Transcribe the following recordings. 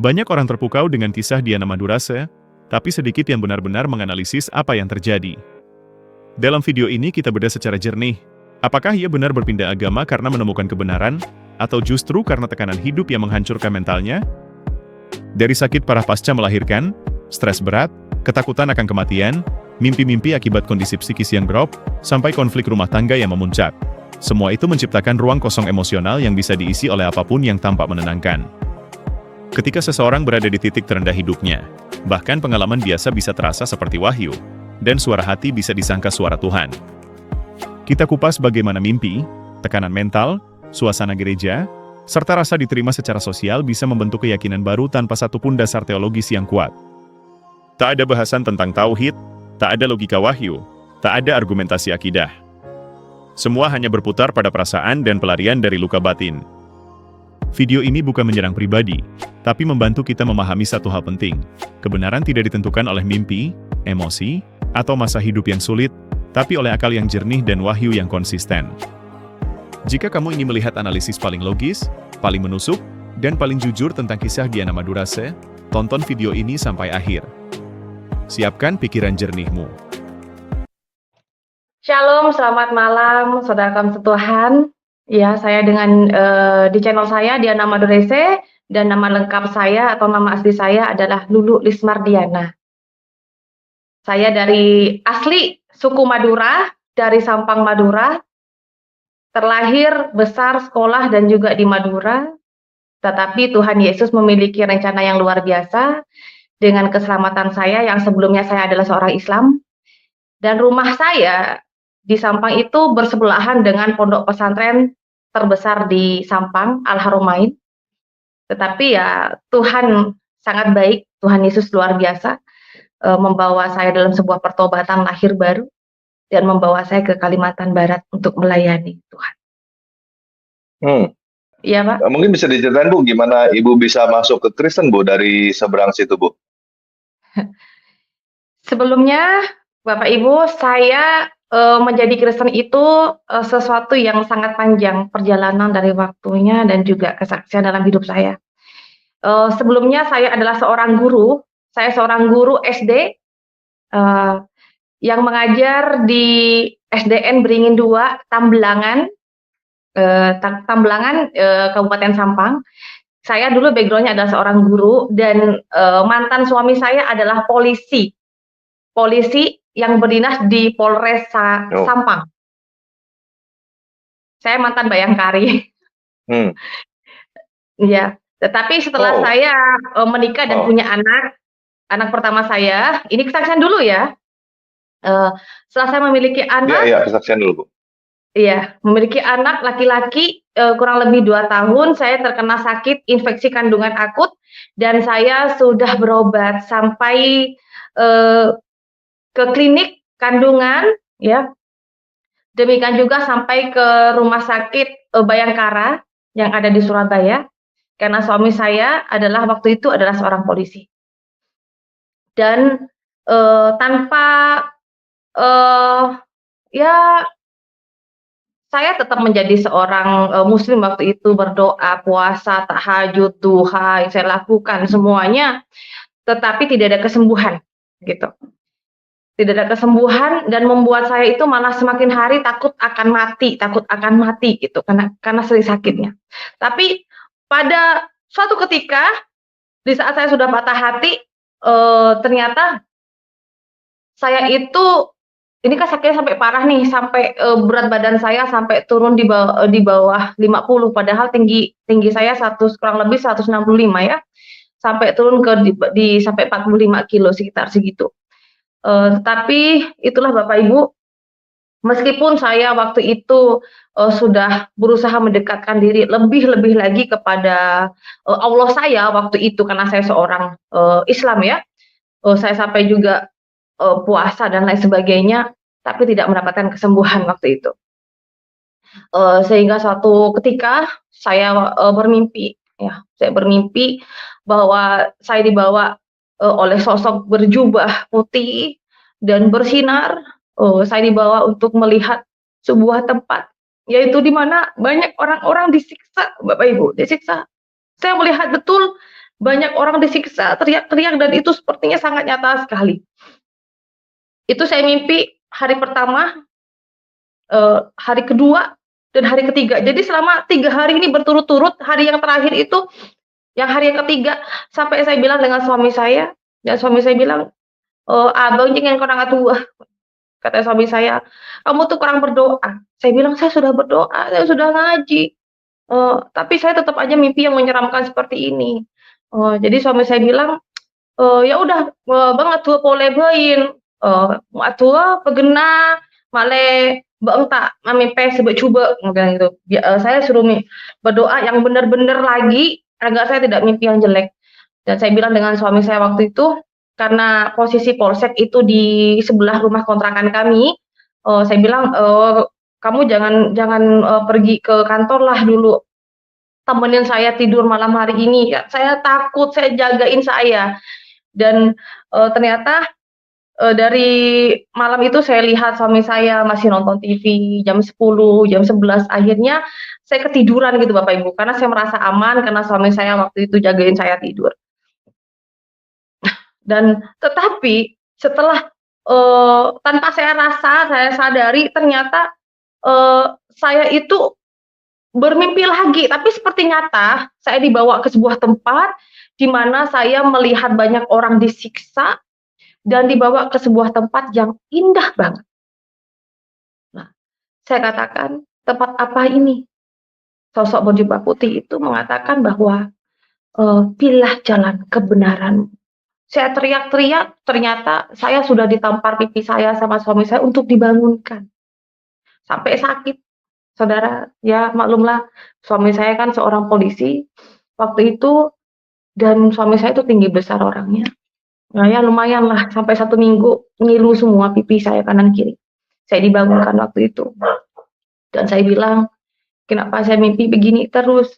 Banyak orang terpukau dengan kisah Diana Madurase, tapi sedikit yang benar-benar menganalisis apa yang terjadi. Dalam video ini kita bedah secara jernih, apakah ia benar berpindah agama karena menemukan kebenaran, atau justru karena tekanan hidup yang menghancurkan mentalnya? Dari sakit parah pasca melahirkan, stres berat, ketakutan akan kematian, mimpi-mimpi akibat kondisi psikis yang drop, sampai konflik rumah tangga yang memuncak. Semua itu menciptakan ruang kosong emosional yang bisa diisi oleh apapun yang tampak menenangkan. Ketika seseorang berada di titik terendah hidupnya, bahkan pengalaman biasa bisa terasa seperti wahyu, dan suara hati bisa disangka suara Tuhan. Kita kupas bagaimana mimpi, tekanan mental, suasana gereja, serta rasa diterima secara sosial bisa membentuk keyakinan baru tanpa satupun dasar teologis yang kuat. Tak ada bahasan tentang tauhid, tak ada logika wahyu, tak ada argumentasi akidah. Semua hanya berputar pada perasaan dan pelarian dari luka batin. Video ini bukan menyerang pribadi, tapi membantu kita memahami satu hal penting. Kebenaran tidak ditentukan oleh mimpi, emosi, atau masa hidup yang sulit, tapi oleh akal yang jernih dan wahyu yang konsisten. Jika kamu ingin melihat analisis paling logis, paling menusuk, dan paling jujur tentang kisah Diana Madurase, tonton video ini sampai akhir. Siapkan pikiran jernihmu. Shalom, selamat malam, saudara Tuhan. Ya, saya di channel saya Diana Madurase, dan nama lengkap saya atau nama asli saya adalah Lulu Lismardiana. Saya dari asli suku Madura, dari Sampang, Madura. Terlahir, besar, sekolah, dan juga di Madura. Tetapi Tuhan Yesus memiliki rencana yang luar biasa dengan keselamatan saya yang sebelumnya saya adalah seorang Islam. Dan rumah saya di Sampang itu bersebelahan dengan pondok pesantren terbesar di Sampang, Al-Haromain. Tetapi ya Tuhan sangat baik, Tuhan Yesus luar biasa, membawa saya dalam sebuah pertobatan lahir baru, dan membawa saya ke Kalimantan Barat untuk melayani Tuhan. Iya, Pak. Mungkin bisa diceritain, Bu, gimana Ibu bisa masuk ke Kristen, Bu, dari seberang situ, Bu? Sebelumnya, Bapak Ibu, saya menjadi Kristen itu sesuatu yang sangat panjang perjalanan dari waktunya dan juga kesaksian dalam hidup saya. Sebelumnya saya adalah seorang guru. Saya seorang guru SD yang mengajar di SDN Beringin 2, Tambelangan, Kabupaten Sampang. Saya dulu backgroundnya adalah seorang guru, dan mantan suami saya adalah polisi yang berdinas di Polres Sampang. Saya mantan bayangkari. Ya, tetapi setelah saya menikah dan punya anak pertama saya, ini kesaksian dulu ya. Setelah saya memiliki anak, kesaksian dulu, Bu. Iya, memiliki anak laki-laki kurang lebih 2 tahun, saya terkena sakit infeksi kandungan akut, dan saya sudah berobat sampai ke klinik kandungan, ya. Demikian juga sampai ke rumah sakit Bayangkara yang ada di Surabaya, karena suami saya waktu itu adalah seorang polisi. Dan tanpa saya tetap menjadi seorang muslim waktu itu, berdoa, puasa, tahajud, duha, saya lakukan semuanya, tetapi tidak ada kesembuhan, gitu. Tidak ada kesembuhan, dan membuat saya itu malah semakin hari takut akan mati gitu, karena sering sakitnya. Tapi pada suatu ketika, di saat saya sudah patah hati, ternyata saya itu, ini kan sakitnya sampai parah nih, sampai berat badan saya sampai turun di bawah 50, padahal tinggi saya kurang lebih 165 ya, sampai turun sampai 45 kilo sekitar segitu. Tetapi itulah Bapak Ibu, meskipun saya waktu itu sudah berusaha mendekatkan diri lebih lagi kepada Allah saya waktu itu, karena saya seorang Islam ya, saya sampai juga puasa dan lain sebagainya, tapi tidak mendapatkan kesembuhan waktu itu. Sehingga suatu ketika saya bermimpi bahwa saya dibawa oleh sosok berjubah putih dan bersinar. Saya dibawa untuk melihat sebuah tempat, yaitu di mana banyak orang-orang disiksa, Bapak Ibu, disiksa. Saya melihat betul banyak orang disiksa, teriak-teriak, dan itu sepertinya sangat nyata sekali. Itu saya mimpi hari pertama, hari kedua, dan hari ketiga. Jadi selama 3 hari ini berturut-turut, hari yang terakhir itu, yang hari yang ketiga, sampai saya bilang dengan suami saya, dan suami saya bilang, "Abang jangan kurang atuh," kata suami saya, "kamu tuh kurang berdoa." Saya bilang, "Saya sudah berdoa, saya sudah ngaji, tapi saya tetap aja mimpi yang menyeramkan seperti ini." Jadi suami saya bilang, "Ya udah, Bang atuh boleh beun, atuh pegena male beung tak mamimpe sebe coba," bilang gitu. Saya suruh berdoa yang benar-benar lagi agar saya tidak mimpi yang jelek. Dan saya bilang dengan suami saya waktu itu, karena posisi polsek itu di sebelah rumah kontrakan kami, saya bilang, "Kamu jangan jangan, pergi ke kantor lah dulu, temenin saya tidur malam hari ini ya, saya takut, saya jagain saya." Dan, ternyata, dari malam itu saya lihat suami saya masih nonton TV jam 10, jam 11, akhirnya saya ketiduran gitu Bapak Ibu, karena saya merasa aman karena suami saya waktu itu jagain saya tidur. Dan tetapi setelah, tanpa saya rasa, saya sadari ternyata, saya itu bermimpi lagi, tapi seperti nyata, saya dibawa ke sebuah tempat di mana saya melihat banyak orang disiksa dan dibawa ke sebuah tempat yang indah banget. Nah, saya katakan, "Tempat apa ini?" Sosok berjubah putih itu mengatakan bahwa, "Pilihlah jalan kebenaran." Saya teriak-teriak, ternyata saya sudah ditampar pipi saya sama suami saya untuk dibangunkan. Sampai sakit, Saudara, ya maklumlah suami saya kan seorang polisi waktu itu, dan suami saya itu tinggi besar orangnya. Nah ya lumayanlah sampai 1 minggu ngilu semua pipi saya kanan kiri. Saya dibangunkan waktu itu, dan saya bilang, "Kenapa saya mimpi begini terus?"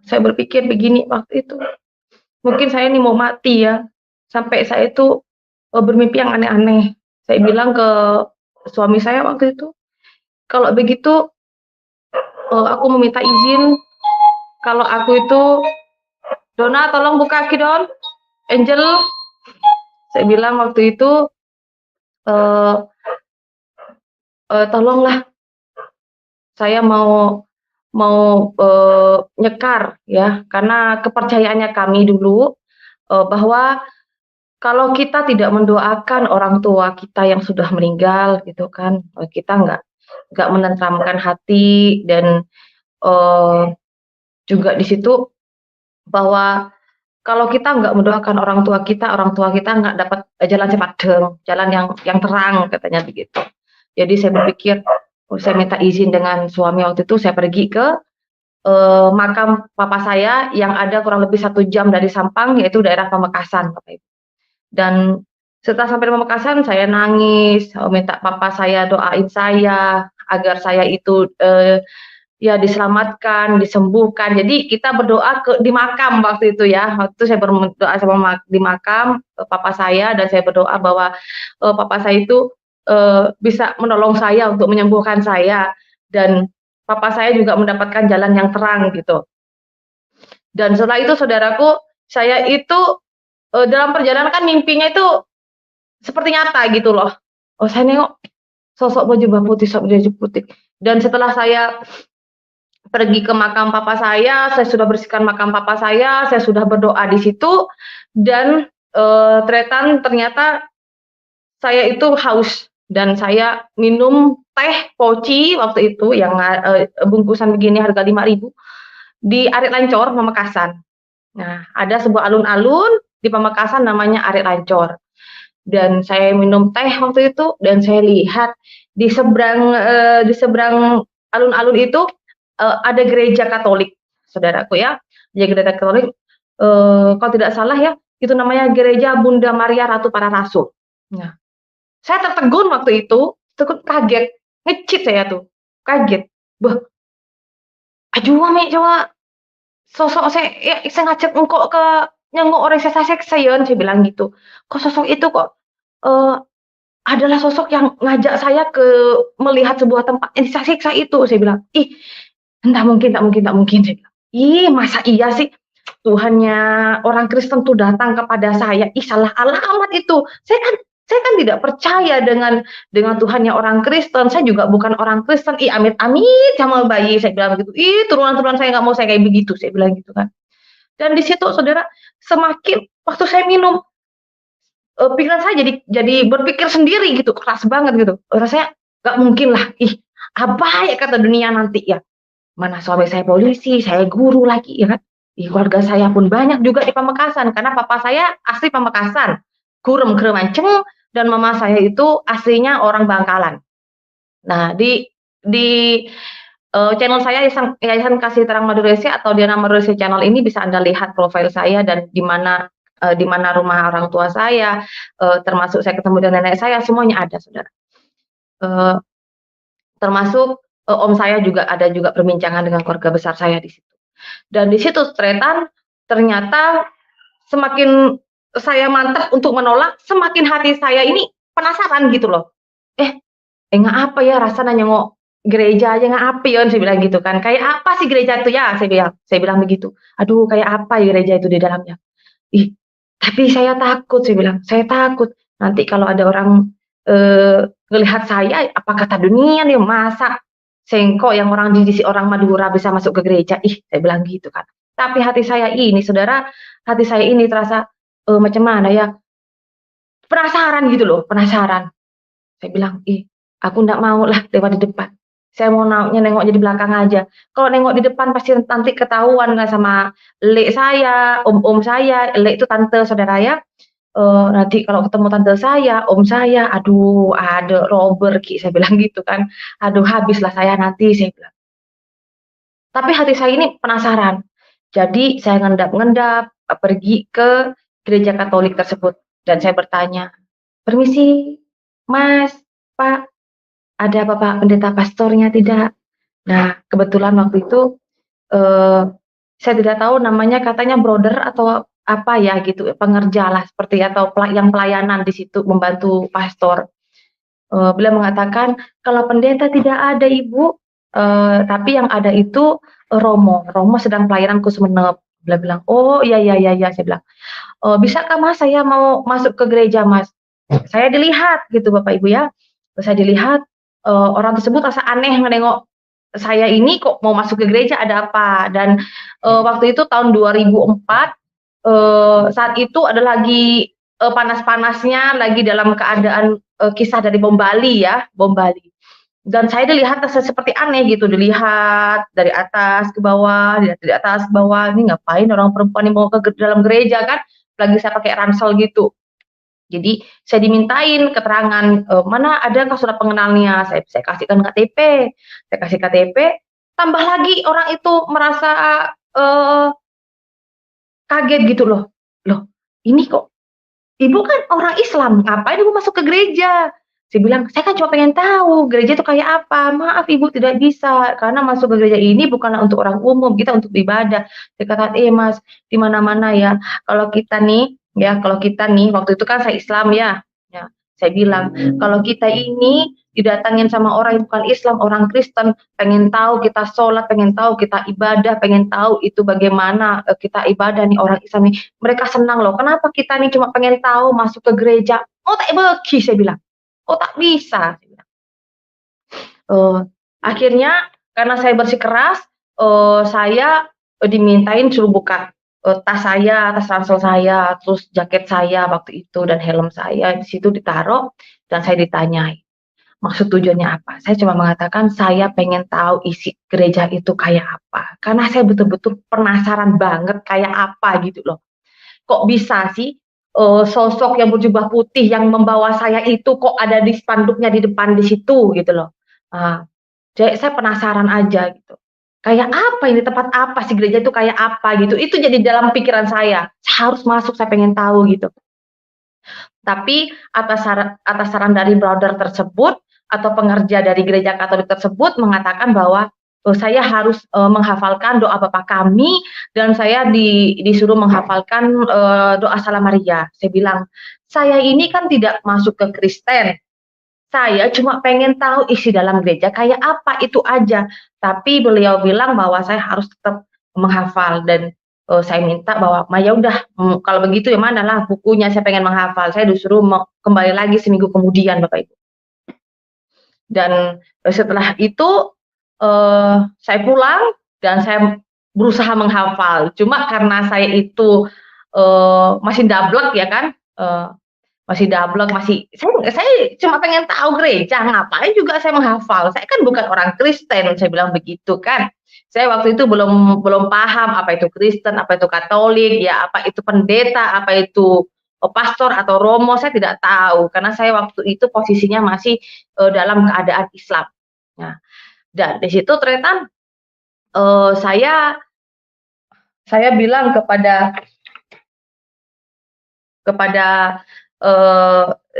Saya berpikir begini waktu itu, mungkin saya ini mau mati ya, sampai saya itu, bermimpi yang aneh-aneh. Saya bilang ke suami saya waktu itu, "Kalau begitu, aku meminta izin kalau aku itu, Dona tolong buka ki Don, Angel," saya bilang waktu itu, eee "Tolonglah, saya mau mau, nyekar ya," karena kepercayaannya kami dulu, bahwa kalau kita tidak mendoakan orang tua kita yang sudah meninggal gitu kan, kita nggak menenteramkan hati, dan, eee, juga di situ bahwa kalau kita nggak mendoakan orang tua kita nggak dapat jalan cepadeng, jalan yang terang, katanya begitu. Jadi saya berpikir, saya minta izin dengan suami waktu itu, saya pergi ke, makam papa saya yang ada kurang lebih 1 jam dari Sampang, yaitu daerah Pamekasan, Bapak Ibu. Dan setelah sampai di Pamekasan, saya nangis, minta papa saya doain saya, agar saya itu, ya diselamatkan, disembuhkan. Jadi kita berdoa di makam waktu itu ya. Waktu itu saya berdoa di makam, papa saya, dan saya berdoa bahwa, papa saya itu, bisa menolong saya untuk menyembuhkan saya, dan papa saya juga mendapatkan jalan yang terang gitu. Dan setelah itu saudaraku, saya itu, dalam perjalanan kan mimpinya itu seperti nyata gitu loh. Saya nengok sosok berjubah putih, dan setelah saya pergi ke makam papa saya sudah bersihkan makam papa saya sudah berdoa di situ, dan, ternyata saya itu haus, dan saya minum teh poci waktu itu yang, bungkusan begini harga 5.000 di Arit Lancor, Pamekasan. Nah, ada sebuah alun-alun di Pamekasan namanya Arit Lancor. Dan saya minum teh waktu itu, dan saya lihat di seberang alun-alun itu, ada gereja Katolik, saudaraku ya. Di gereja Katolik, kalau tidak salah ya, itu namanya Gereja Bunda Maria Ratu Para Rasul. Nah, saya tertegun waktu itu, kaget, ngecit saya tuh, kaget. Bah, aduh mi coba sosok saya ngajak engkau ke nyengok orang seksa yeun, saya bilang gitu. Kok sosok itu kok, adalah sosok yang ngajak saya ke melihat sebuah tempat yang disiksa itu, saya bilang, "Ih, enggak mungkin," saya bilang. "Ih, masa iya sih?" Tuhannya orang Kristen tuh datang kepada saya, ih salah alamat itu. Saya kan tidak percaya dengan Tuhannya orang Kristen. Saya juga bukan orang Kristen. Ih amit-amit sama bayi saya bilang begitu. Ih turunan-turunan saya nggak mau saya kayak begitu saya bilang gitu kan. Dan di situ saudara semakin waktu saya minum pikiran saya jadi berpikir sendiri gitu, keras banget gitu. Rasanya nggak mungkin lah, ih apa ya kata dunia nanti ya. Mana suami saya polisi, saya guru lagi ya kan. Di keluarga saya pun banyak juga di Pamekasan karena papa saya asli Pamekasan, Gurem Kremanceng, dan mama saya itu aslinya orang Bangkalan. Nah, di channel saya Yayasan Kasih Terang Maduresia atau Diana Maduresia channel ini bisa Anda lihat profil saya dan di mana rumah orang tua saya, termasuk saya ketemu dengan nenek saya, semuanya ada, saudara. Eh, Termasuk om saya juga ada juga perbincangan dengan keluarga besar saya di situ. Dan di situ ternyata semakin saya mantap untuk menolak, semakin hati saya ini penasaran gitu loh. Nggak apa ya rasanya nengok gereja aja nggak apa ya saya bilang gitu kan. Kayak apa sih gereja itu ya saya bilang begitu. Aduh kayak apa ya gereja itu di dalamnya. Ih, tapi saya takut saya bilang. Saya takut nanti kalau ada orang ngelihat saya apa kata dunia nih masa sengkok yang orang di orang Madura bisa masuk ke gereja. Ih, saya bilang gitu kan. Tapi hati saya ini saudara, hati saya ini terasa macam mana ya? Penasaran gitu loh, penasaran. Saya bilang, ih, aku nggak mau lah lewat di depan. Saya mau nengok di belakang aja. Kalau nengok di depan pasti nanti ketahuan lah sama lek saya, om saya. Lek itu tante saudara ya. Nanti kalau ketemu tante saya, om saya, aduh, ada robber ki, saya bilang gitu kan. Aduh, habislah saya nanti, saya bilang. Tapi hati saya ini penasaran. Jadi saya ngendap-ngendap pergi ke gereja Katolik tersebut dan saya bertanya, permisi, Mas, Pak, ada Bapak pendeta pastornya tidak? Nah, kebetulan waktu itu saya tidak tahu namanya katanya brother atau apa ya gitu, pengerja lah seperti atau yang pelayanan di situ membantu pastor. Beliau mengatakan, "Kalau pendeta tidak ada Ibu, tapi yang ada itu Romo. Romo sedang pelayanan ke Sumenep." Beliau bilang, "Oh iya iya iya iya," saya bilang. "Bisakah Mas saya mau masuk ke gereja Mas?" Saya dilihat gitu Bapak Ibu ya. Saya dilihat orang tersebut rasa aneh menengok saya ini kok mau masuk ke gereja ada apa? Dan waktu itu tahun 2004 saat itu ada lagi panas-panasnya lagi dalam keadaan kisah dari bom Bali ya, bom Bali. Dan saya dilihat seperti aneh gitu, dilihat dari atas ke bawah, dilihat dari atas ke bawah, ini ngapain orang perempuan yang mau ke dalam gereja kan? Lagi saya pakai ransel gitu. Jadi saya dimintain keterangan, "Mana adakah surat pengenalnya?" Saya kasihkan KTP, saya kasih KTP, tambah lagi orang itu merasa, eee, kaget gitu loh, "Loh ini kok Ibu kan orang Islam, ngapain Ibu masuk ke gereja?" Saya bilang, "Saya kan cuma pengen tahu gereja itu kayak apa." "Maaf Ibu tidak bisa, karena masuk ke gereja ini bukanlah untuk orang umum, kita untuk ibadah." Saya kata, Mas, di mana-mana ya, kalau kita nih waktu itu kan saya Islam ya, saya bilang, "Kalau kita ini didatangin sama orang yang bukan Islam, orang Kristen, pengen tahu kita sholat, pengen tahu kita ibadah, pengen tahu itu bagaimana kita ibadah nih orang Islam nih, mereka senang loh. Kenapa kita nih cuma pengen tahu masuk ke gereja? Oh tak bagi," saya bilang. "Oh tak bisa." Saya bilang. Akhirnya karena saya bersikeras, saya dimintain suruh buka tas saya, tas ransel saya, terus jaket saya waktu itu dan helm saya di situ ditaruh dan saya ditanyai, "Maksud tujuannya apa?" Saya cuma mengatakan, "Saya pengen tahu isi gereja itu kayak apa." Karena saya betul-betul penasaran banget kayak apa gitu loh. Kok bisa sih, sosok yang berjubah putih yang membawa saya itu kok ada di spanduknya di depan di situ gitu loh. Jadi saya penasaran aja gitu. Kayak apa ini, tempat apa sih gereja itu kayak apa gitu. Itu jadi dalam pikiran saya harus masuk, saya pengen tahu gitu. Tapi atas saran dari brother tersebut atau pengerja dari gereja Katolik tersebut mengatakan bahwa saya harus menghafalkan doa Bapa Kami dan saya disuruh menghafalkan doa Salam Maria. Saya bilang, "Saya ini kan tidak masuk ke Kristen. Saya cuma pengen tahu isi dalam gereja kayak apa, itu aja." Tapi beliau bilang bahwa saya harus tetap menghafal dan saya minta bahwa, "Ma, ya udah, kalau begitu ya manalah bukunya, saya pengen menghafal." Saya disuruh kembali lagi seminggu kemudian, Bapak Ibu. Dan setelah itu, saya pulang dan saya berusaha menghafal. Cuma karena saya itu, masih dablek ya kan, masih dablek, saya cuma pengen tahu gereja, ngapain juga saya menghafal, saya kan bukan orang Kristen, saya bilang begitu kan. Saya waktu itu belum paham apa itu Kristen, apa itu Katolik, ya apa itu pendeta, apa itu, pastor atau romo, saya tidak tahu, karena saya waktu itu posisinya masih, dalam keadaan Islam. Nah, dan di situ ternyata, saya bilang kepada,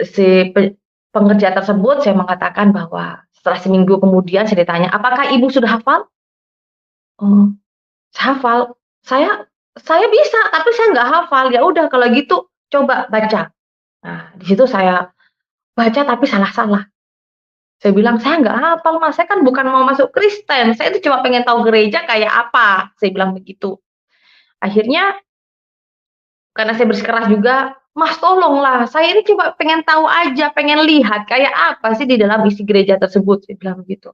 si pengerja tersebut, saya mengatakan bahwa setelah seminggu kemudian saya ditanya, "Apakah Ibu sudah hafal?" "Oh, hafal. Saya bisa, tapi saya nggak hafal." "Ya udah kalau gitu coba baca." Nah, di situ saya baca tapi salah-salah. Saya bilang, "Saya nggak hafal Mas, saya kan bukan mau masuk Kristen, saya itu cuma pengen tahu gereja kayak apa." Saya bilang begitu. Akhirnya karena saya bersikeras juga, "Mas tolonglah, saya ini cuma pengen tahu aja, pengen lihat kayak apa sih di dalam isi gereja tersebut," saya bilang begitu.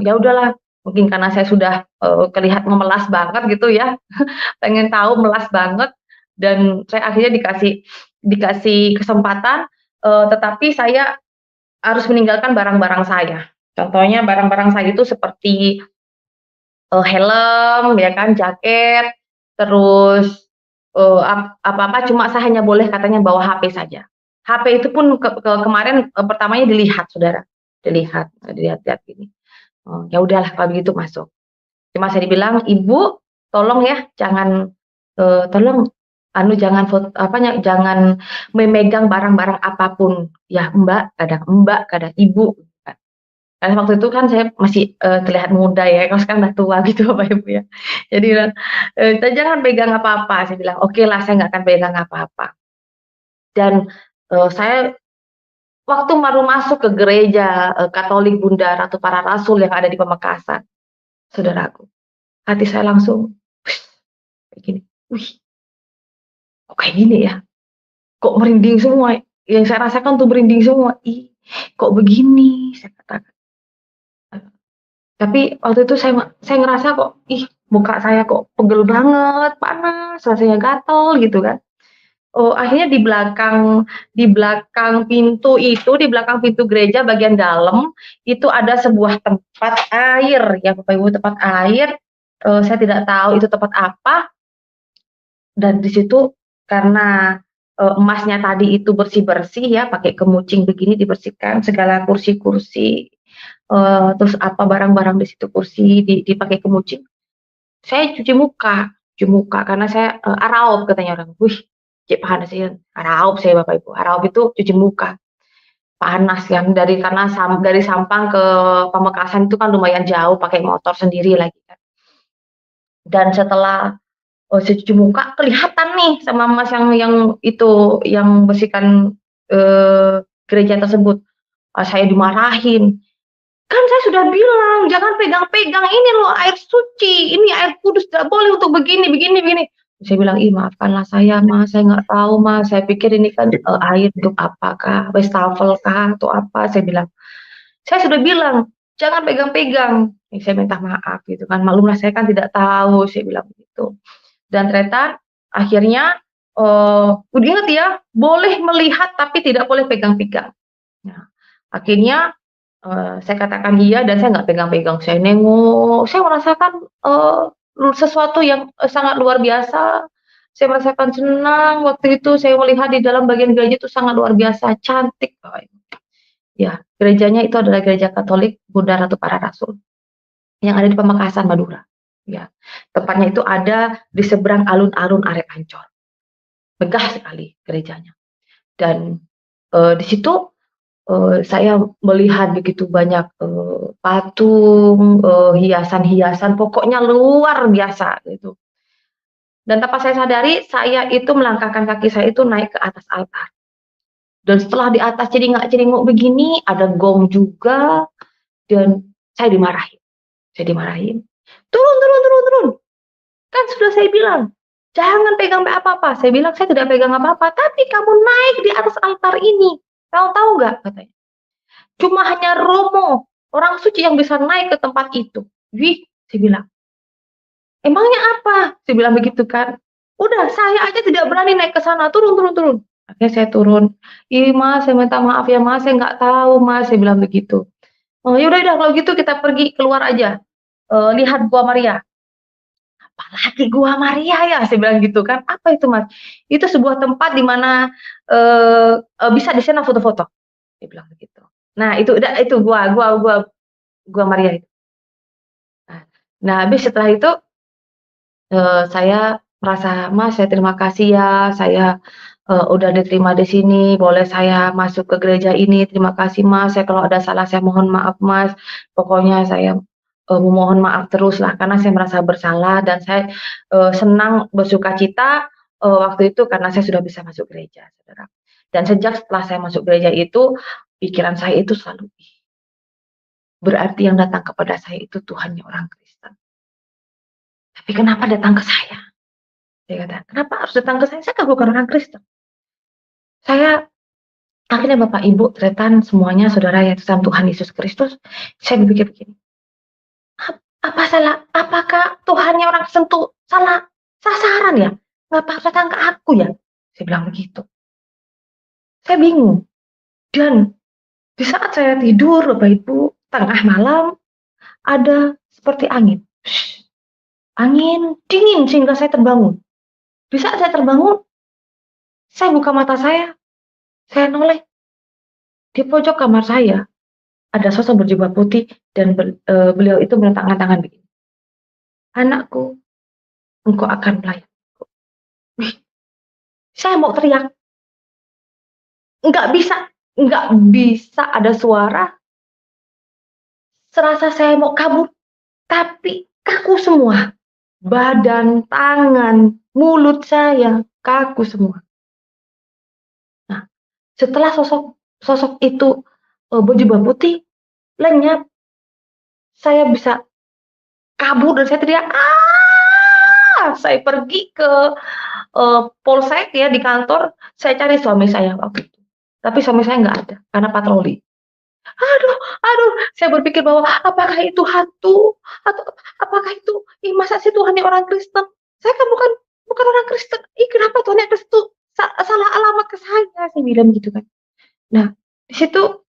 Ya udahlah, mungkin karena saya sudah, kelihatan memelas banget gitu ya, pengen tahu, melas banget, dan saya akhirnya dikasih kesempatan, tetapi saya harus meninggalkan barang-barang saya. Contohnya barang-barang saya itu seperti, helm ya kan, jaket, terus, apa-apa cuma saya hanya boleh katanya bawa HP saja. HP itu pun kemarin, pertamanya dilihat Saudara, dilihat-lihat gini. Oh, ya udahlah kalau begitu masuk. Cuma saya dibilang, "Ibu tolong ya jangan, tolong jangan memegang barang-barang apapun." "Ya Mbak," kadang "Ibu." Karena waktu itu kan saya masih, terlihat muda ya, kalau sekarang udah tua gitu Bapak Ibu ya. Jadi bilang, "Jangan pegang apa-apa," saya bilang, "Okelah saya nggak akan pegang apa-apa." Dan, saya waktu baru masuk ke gereja, Katolik Bunda Ratu Para Rasul yang ada di Pamekasan, saudaraku, hati saya langsung, kayak gini, "Wih, kok kayak gini ya? Kok merinding semua?" Yang saya rasakan tuh merinding semua, "Ih, kok begini?" Saya katakan. Tapi waktu itu saya ngerasa kok, ih muka saya kok pegel banget, panas, rasanya gatel gitu kan. Oh, akhirnya di belakang pintu itu, di belakang pintu gereja bagian dalam, itu ada sebuah tempat air ya Bapak Ibu, tempat air, saya tidak tahu itu tempat apa, dan di situ karena, emasnya tadi itu bersih-bersih ya, pakai kemucing begini dibersihkan, segala kursi-kursi, terus apa barang-barang di situ, kursi dipakai kemucing, saya cuci muka karena saya, araup katanya orang, "Wih, cek panas ya," araup saya Bapak Ibu, araup itu cuci muka, panas kan dari Sampang ke Pamekasan itu kan lumayan jauh, pakai motor sendiri lagi kan. Dan setelah, saya cuci muka kelihatan nih sama Mas yang itu, yang bersihkan, gereja tersebut, saya dimarahin. "Kan saya sudah bilang jangan pegang-pegang, ini loh air suci, ini air kudus, tidak boleh untuk begini begini begini." Saya bilang, "Ih maafkanlah saya Mas, saya nggak tahu Mas, saya pikir ini kan, air untuk apakah, wastafel kah atau apa," saya bilang. "Saya sudah bilang, jangan pegang-pegang." Saya minta maaf gitu kan, "Maklumlah saya kan tidak tahu," saya bilang begitu. Dan ternyata akhirnya, udah ingat ya, boleh melihat tapi tidak boleh pegang-pegang. Nah, akhirnya saya katakan iya dan saya nggak pegang-pegang, saya nengok, saya merasakan, sesuatu yang, sangat luar biasa. Saya merasakan senang waktu itu saya melihat di dalam bagian gereja itu sangat luar biasa cantik, Bapak Ibu. Ya, gerejanya itu adalah gereja Katolik Bunda Ratu Para Rasul yang ada di Pamekasan, Madura. Ya, tepatnya itu ada di seberang alun-alun Arek Ancol. Megah sekali gerejanya. Dan, di situ saya melihat begitu banyak, patung, hiasan-hiasan, pokoknya luar biasa gitu. Dan tanpa saya sadari, saya itu melangkahkan kaki saya itu naik ke atas altar. Dan setelah di atas celingak-celinguk begini, ada gong juga, dan saya dimarahin. "Turun turun turun turun!" Kan sudah saya bilang, jangan pegang apa-apa. Saya bilang, saya tidak pegang apa-apa, tapi kamu naik di atas altar ini. Kamu tahu nggak? Katanya. Cuma hanya Romo, orang suci yang bisa naik ke tempat itu. Wih, saya bilang. Emangnya apa? Saya bilang begitu kan. Udah, saya aja tidak berani naik ke sana. Turun, turun, turun. Akhirnya saya turun. Ih, Mas, saya minta maaf ya, Mas. Saya nggak tahu, Mas. Saya bilang begitu. Oh, yaudah, kalau gitu kita pergi keluar aja. Lihat Gua Maria. Apalagi Gua Maria ya? Saya bilang gitu kan. Apa itu, Mas? Itu sebuah tempat di mana bisa di sana foto-foto. Dia bilang begitu. Nah, itu Gua Maria itu. Nah, habis setelah itu saya merasa, "Mas, saya terima kasih ya, saya, udah diterima di sini, boleh saya masuk ke gereja ini, terima kasih Mas, saya kalau ada salah saya mohon maaf Mas." Pokoknya saya, memohon maaf teruslah karena saya merasa bersalah dan saya, senang bersukacita, waktu itu karena saya sudah bisa masuk gereja, Saudara. Dan sejak setelah saya masuk gereja itu, pikiran saya itu selalu, "Ih, berarti yang datang kepada saya itu Tuhannya orang Kristen. Tapi kenapa datang ke saya?" Dia kata, "Kenapa harus datang ke saya? Saya kan bukan orang Kristen." Saya akhirnya Bapak Ibu tretan semuanya saudara yaitu dalam Tuhan Yesus Kristus. Saya berpikir begini, apa salah? Apakah Tuhannya orang Kristen tuh salah sasaran ya? Ngapa harus datang ke aku ya? Saya bilang begitu. Saya bingung. Dan di saat saya tidur Bapak Ibu, tengah malam ada seperti angin. Angin dingin sehingga saya terbangun. Di saat saya terbangun, saya buka mata saya noleh. Di pojok kamar saya ada sosok berjubah putih dan beliau itu meletakkan tangan begini. "Anakku, engkau akan melayaniku." Wih, saya mau teriak. Nggak bisa ada suara. Serasa saya mau kabur, tapi kaku semua. Badan, tangan, mulut saya kaku semua. Nah, setelah sosok itu berjubah putih lenyap, saya bisa kabur dan saya teriak, "Ah!" Saya pergi ke polsek ya di kantor, saya cari suami saya waktu itu. Tapi suami saya nggak ada karena patroli. Aduh, aduh, saya berpikir bahwa apakah itu hantu atau apakah itu, ih masa sih Tuhannya orang Kristen? Saya kan bukan orang Kristen. Ih kenapa Tuhannya Kristen tuh salah alamat ke saya bilang gitu kan. Nah, di situ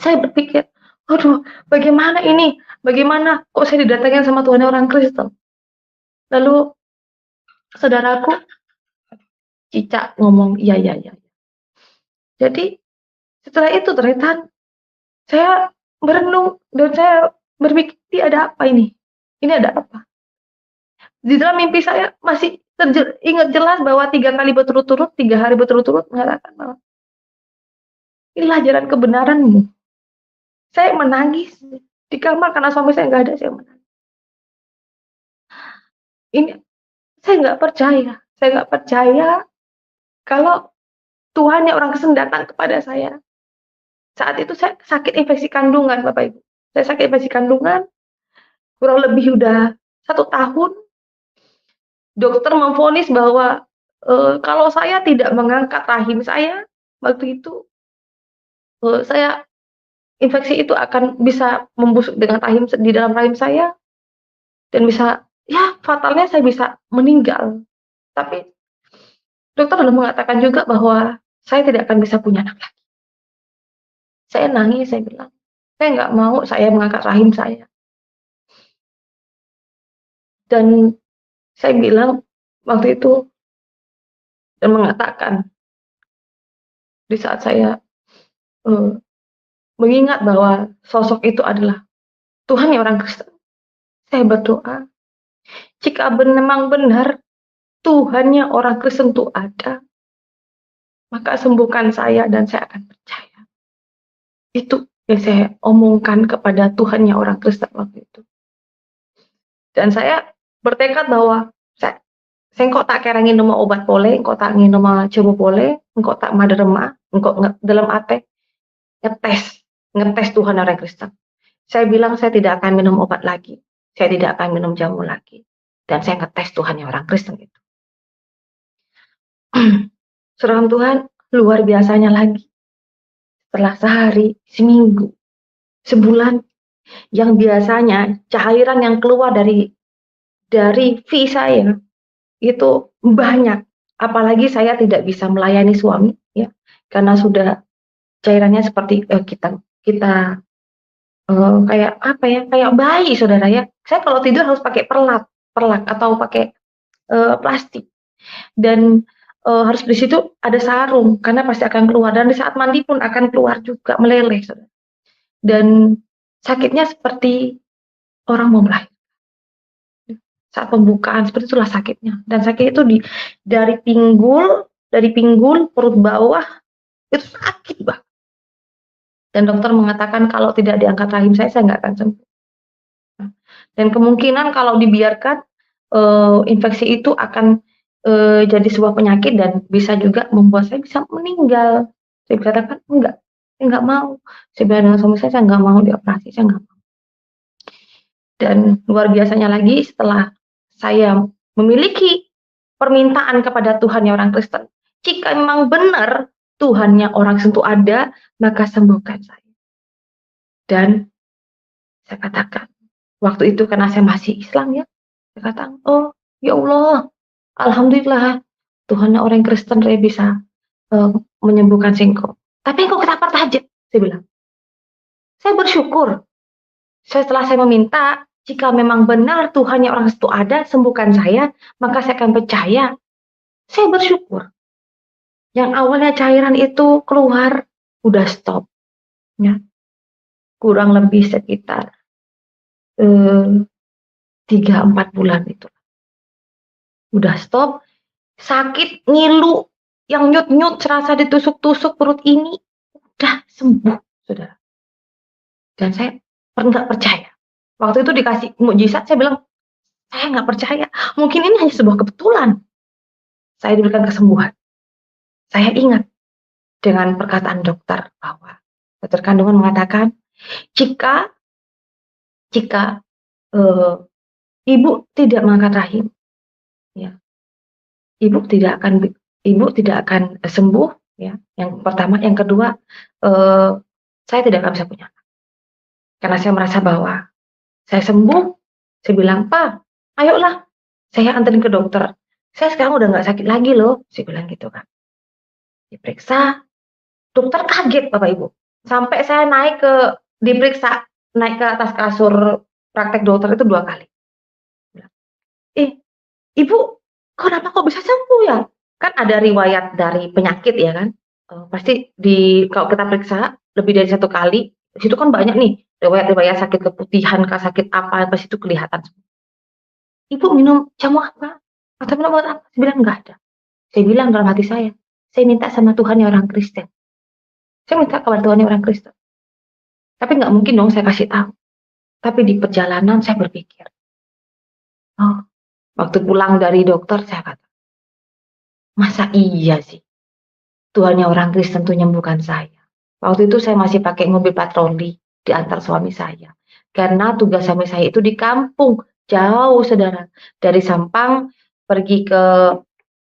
saya berpikir, aduh, bagaimana ini? Bagaimana kok saya didatangin sama Tuhannya orang Kristen? Lalu saudaraku Cica ngomong, "Iya, iya, iya." Jadi setelah itu ternyata saya merenung dan saya berpikir, "Ini ada apa ini? Ini ada apa?" Di dalam mimpi saya masih ingat jelas bahwa 3 hari berturut-turut mengatakan bahwa, "Inilah jalan kebenaranmu." Saya menangis di kamar karena suami saya nggak ada, saya menangis. Ini saya nggak percaya kalau Tuhan yang orang Kristen datang kepada saya. Saat itu saya sakit infeksi kandungan, Bapak Ibu. Saya sakit infeksi kandungan, kurang lebih udah 1 tahun. Dokter memvonis bahwa kalau saya tidak mengangkat rahim saya, waktu itu saya infeksi itu akan bisa membusuk dengan di dalam rahim saya dan bisa ya fatalnya saya bisa meninggal. Tapi dokter sudah mengatakan juga bahwa saya tidak akan bisa punya anak lagi. Saya nangis, saya bilang, "Saya nggak mau saya mengangkat rahim saya." Dan saya bilang waktu itu dan mengatakan di saat saya mengingat bahwa sosok itu adalah Tuhan yang orang Kristen. Saya berdoa, jika memang benar Tuhannya orang Kristen itu ada, maka sembuhkan saya dan saya akan percaya. Itu yang saya omongkan kepada Tuhannya orang Kristen waktu itu. Dan saya bertekad bahwa saya engkau tak kerangin nama obat boleh, engkau tak ngin nama jamu boleh, engkau tak maderema, engkau dalam ate ngetes Tuhan orang Kristen. Saya bilang saya tidak akan minum obat lagi, saya tidak akan minum jamu lagi. dan saya ngetes Tuhannya orang Kristen itu. Saudara Tuhan, luar biasanya lagi. Setelah sehari, seminggu, sebulan, yang biasanya cairan yang keluar dari V saya itu banyak. Apalagi saya tidak bisa melayani suami, ya, karena sudah cairannya seperti kita kayak apa ya, kayak bayi, saudara ya. Saya kalau tidur harus pakai perlak atau pakai plastik, dan harus di situ ada sarung karena pasti akan keluar, dan di saat mandi pun akan keluar juga meleleh, saudara. Dan sakitnya seperti orang mau melahirkan. Saat pembukaan seperti itulah sakitnya, dan sakit itu dari pinggul perut bawah itu sakit banget. Dan dokter mengatakan kalau tidak diangkat rahim saya nggak akan sembuh. Dan kemungkinan kalau dibiarkan infeksi itu akan jadi sebuah penyakit dan bisa juga membuat saya bisa meninggal. Saya katakan enggak, saya nggak mau. Saya bilang dengan suami saya nggak mau dioperasi, saya nggak mau. Dan luar biasanya lagi, setelah saya memiliki permintaan kepada Tuhan yang orang Kristen, jika memang benar Tuhannya orang Kristen itu ada, maka sembuhkan saya. Dan saya katakan, waktu itu karena saya masih Islam ya, saya katakan, oh ya Allah, alhamdulillah Tuhannya orang Kristen saya bisa menyembuhkan singko. Tapi kok kenapa saja? Saya bilang, saya bersyukur. Setelah saya meminta, jika memang benar Tuhannya orang itu ada, sembuhkan saya, maka saya akan percaya. Saya bersyukur. Yang awalnya cairan itu keluar, udah stop. Ya. Kurang lebih sekitar 3-4 bulan itu. Udah stop. Sakit, ngilu, yang nyut-nyut, serasa ditusuk-tusuk perut ini, udah sembuh, saudara. Dan saya nggak percaya. Waktu itu dikasih mukjizat, saya bilang, saya nggak percaya. Mungkin ini hanya sebuah kebetulan. Saya diberikan kesembuhan. Saya ingat dengan perkataan dokter bahwa dokter kandungan mengatakan, jika ibu tidak mengangkat rahim, ya, ibu tidak akan sembuh. Ya, yang pertama, yang kedua, saya tidak akan bisa punya anak. Karena saya merasa bahwa saya sembuh, saya bilang, Pak, ayolah, saya anterin ke dokter. Saya sekarang udah nggak sakit lagi loh, saya bilang gitu kan. Diperiksa, dokter kaget Bapak Ibu. Sampai saya naik ke atas kasur praktek dokter itu 2 kali. Ibu, kenapa kok bisa sembuh ya? Kan ada riwayat dari penyakit ya kan. Pasti kalau kita periksa lebih dari 1 kali, di situ kan banyak nih riwayat sakit keputihan, sakit apa, pas itu kelihatan semua. Ibu minum jamu apa? Atau minum obat apa? Saya bilang enggak ada. Saya bilang dalam hati saya minta sama Tuhan yang orang Kristen. Saya minta kepada Tuhan yang orang Kristen. Tapi nggak mungkin dong saya kasih tahu. Tapi di perjalanan saya berpikir, oh, waktu pulang dari dokter saya kata, masa iya sih Tuhan yang orang Kristen tuh nyembuhkan saya. Waktu itu saya masih pakai mobil patroli diantar suami saya. Karena tugas suami saya itu di kampung, jauh saudara. Dari Sampang pergi ke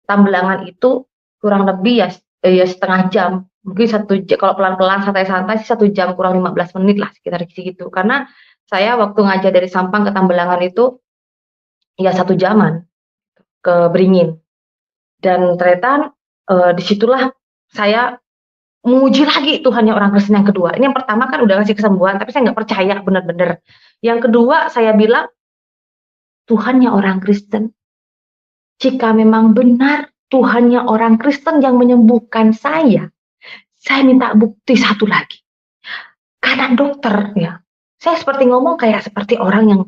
Tambelangan itu kurang lebih ya setengah jam. Mungkin 1 jam, kalau pelan-pelan santai-santai sih 1 jam kurang 15 menit lah, sekitar segitu. Karena saya waktu ngajar dari Sampang ke Tambelangan itu ya 1 jaman ke Beringin. Dan ternyata disitulah saya menguji lagi Tuhannya orang Kristen yang kedua. Ini yang pertama kan udah ngasih kesembuhan, tapi saya nggak percaya benar-benar. Yang kedua saya bilang, Tuhannya orang Kristen, jika memang benar Tuhannya orang Kristen yang menyembuhkan saya minta bukti satu lagi. Karena dokter ya, saya seperti ngomong kayak seperti orang yang